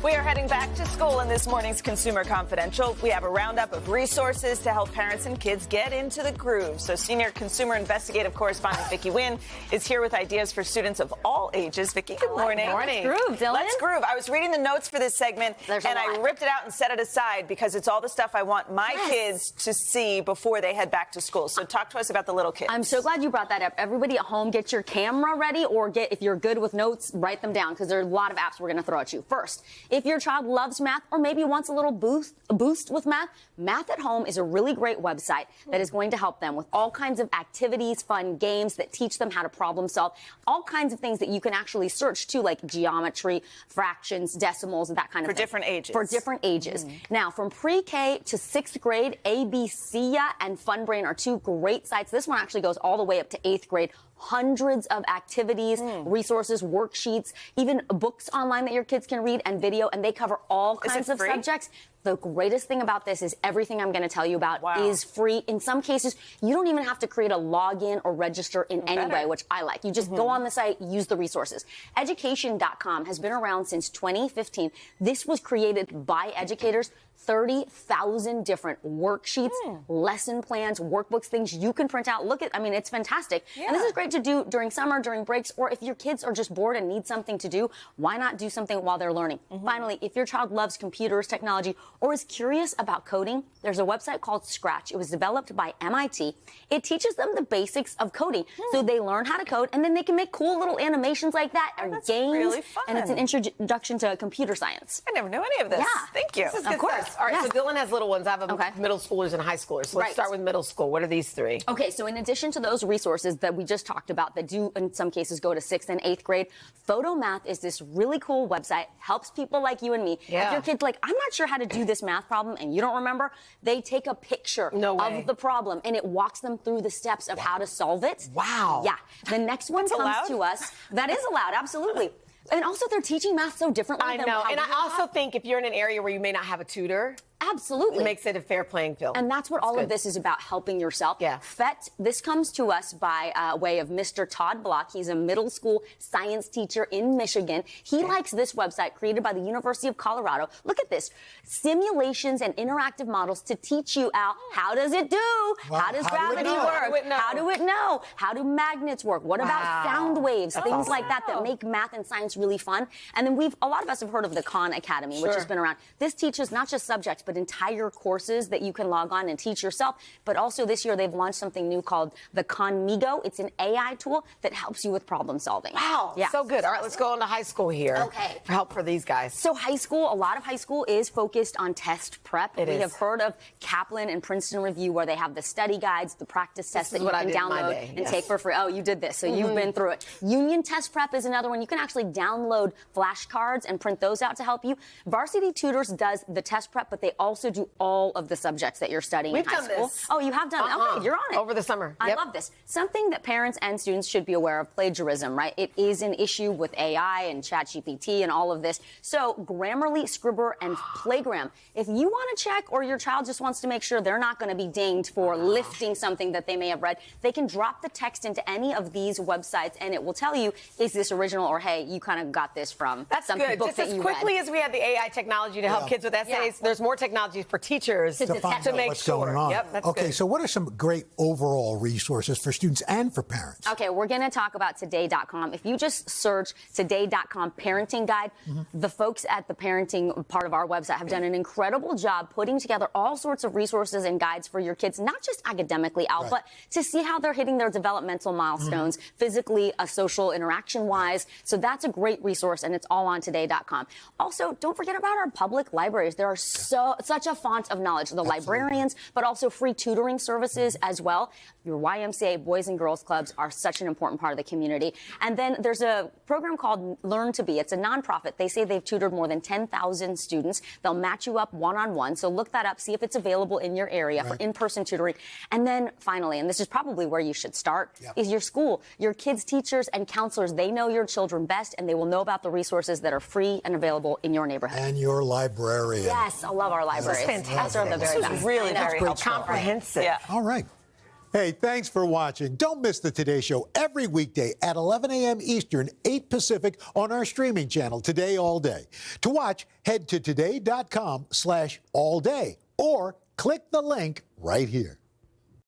We are heading back to school in this morning's Consumer Confidential. We have a roundup of resources to help parents and kids get into the groove. So senior consumer investigative correspondent Vicky Nguyen is here with ideas for students of all ages. Vicky, good morning. Good morning. Let's groove, Dylan. Let's groove. I was reading the notes for this segment, and I ripped it out and set it aside because it's all the stuff I want my kids to see before they head back to school. So talk to us about the little kids. I'm so glad you brought that up. Everybody at home, get your camera ready, or if you're good with notes, write them down, because there are a lot of apps we're going to throw at you. First, if your child loves math or maybe wants a little boost with math, Math at Home is a really great website that is going to help them with all kinds of activities, fun games that teach them how to problem solve, all kinds of things that you can actually search too, like geometry, fractions, decimals, that kind of thing. For different ages. For different ages. Now, from pre-K to 6th grade, ABCya and FunBrain are two great sites. This one actually goes all the way up to 8th grade. Hundreds of activities, resources, worksheets, even books online that your kids can read, and video, and they cover all kinds of subjects. The greatest thing about this is everything I'm going to tell you about is free. In some cases, you don't even have to create a login or register in any way, which I like. You just go on the site, use the resources. Education.com has been around since 2015. This was created by educators. 30,000 different worksheets, lesson plans, workbooks, things you can print out. Look at, I mean, it's fantastic. And this is great to do during summer, during breaks, or if your kids are just bored and need something to do, why not do something while they're learning? Finally, if your child loves computers, technology, or is curious about coding, there's a website called Scratch. It was developed by MIT. It teaches them the basics of coding. So they learn how to code, and then they can make cool little animations like that, or games. Really fun. And it's an introduction to computer science. I never knew any of this. Yeah. Thank you. Of course. All right, so Dylan has little ones. I have middle schoolers and high schoolers. So let's start with middle school. What are these three? Okay, so in addition to those resources that we just talked about that do in some cases go to 6th and 8th grade, Photomath is this really cool website, helps people like you and me. If your kid's like, I'm not sure how to do this math problem, and you don't remember, they take a picture of the problem, and it walks them through the steps of how to solve it. Wow. Yeah. The next one comes to us. That is allowed, absolutely. And also, they're teaching math so differently. I know. And I also think if you're in an area where you may not have a tutor, absolutely, it makes it a fair playing field. And that's what all of this is about, helping yourself. FET, this comes to us by way of Mr. Todd Block. He's a middle school science teacher in Michigan. He likes this website created by the University of Colorado. Look at this. Simulations and interactive models to teach you out how does it do? How does gravity work? How do it know? How do magnets work? What about sound waves? Things like that that make math and science really fun. And then a lot of us have heard of the Khan Academy, which has been around. This teaches not just subjects, but entire courses that you can log on and teach yourself. But also this year, they've launched something new called the Conmigo. It's an AI tool that helps you with problem solving. Wow. Yeah. So good. All right, let's go on to high school here. Okay. For help for these guys. So high school, a lot of high school is focused on test prep. We have heard of Kaplan and Princeton Review, where they have the study guides, the practice tests that you can download and take for free. Oh, you did this, so you've been through it. Union Test Prep is another one. You can actually download flashcards and print those out to help you. Varsity Tutors does the test prep, but they also do all of the subjects that you're studying in high school. Oh, you have done it. Okay, you're on it. Over the summer. I love this. Something that parents and students should be aware of, plagiarism, right? It is an issue with AI and ChatGPT and all of this. So Grammarly, Scribbr, and Playgram. If you want to check, or your child just wants to make sure they're not going to be dinged for lifting something that they may have read, they can drop the text into any of these websites, and it will tell you, is this original, or hey, you kind of got this from some book that you read. Just as quickly as we had the AI technology to help kids with essays, there's more technology for teachers to make what's sure. going on. Yep, that's okay, good. so what are some great overall resources for students and for parents? Okay, we're going to talk about today.com. If you just search today.com parenting guide, the folks at the parenting part of our website have done an incredible job putting together all sorts of resources and guides for your kids, not just academically out, but to see how they're hitting their developmental milestones, physically, social interaction-wise. So that's a great resource, and it's all on today.com. Also, don't forget about our public libraries. There are such a font of knowledge. The librarians, but also free tutoring services as well. Your YMCA Boys and Girls Clubs are such an important part of the community. And then there's a program called Learn to Be. It's a nonprofit. They say they've tutored more than 10,000 students. They'll match you up one-on-one. So look that up, see if it's available in your area for in-person tutoring. And then finally, and this is probably where you should start, is your school. Your kids' teachers and counselors, they know your children best, and they will know about the resources that are free and available in your neighborhood. And your librarian. Yes, I love our libraries. This is fantastic. Those are the very best. Really very helpful. Comprehensive. All right. Hey, thanks for watching. Don't miss the Today Show every weekday at 11 a.m. Eastern, 8 Pacific on our streaming channel, Today All Day. To watch, head to today.com/allday or click the link right here.